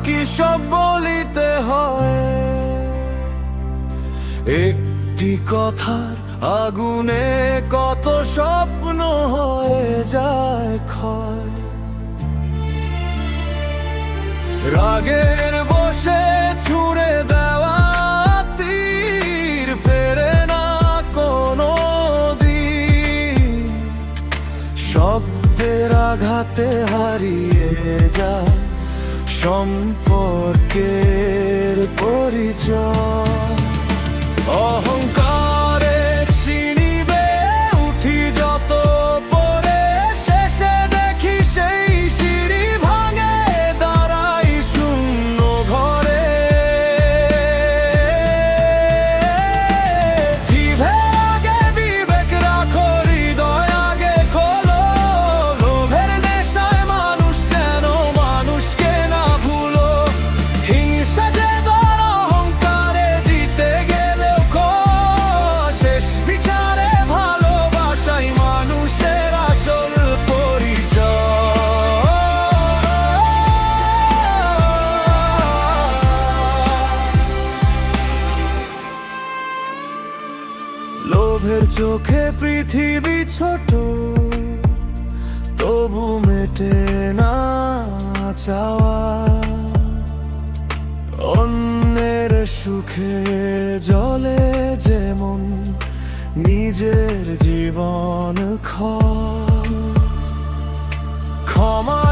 কি সব বলিতে হয়? একটি কথার আগুনে কত স্বপ্ন হয়ে যায় ক্ষয়। রাগের বসে ছুঁড়ে দেওয়া তীর ফেরে না কোনো দিন। শব্দের আঘাতে হারিয়ে যায় সম্পর্কের পরিচয়। অহংকারের সিঁড়ি বেয়ে উঠি যত পরে, শেষে দেখি সেই সিঁড়ি ভাঙে দাঁড়াই শূন্য ঘরে। জিভে আগে বিবেক রাখো, হৃদয় আগে খোলো। লোভের নেশায় মানুষ যেন মানুষকে না ভুলো। হিংসা যে দর অহংকারে জিতে গেলেও শেষ বিচারে ভালোবাসাই মানুষের আসল পরিচয়। লোভের চোখে পৃথিবী ছোট, তবু মেটে না চাওয়া। অন্যের সুখে জ্বলে যেমন নিজের জীবন ক্ষমা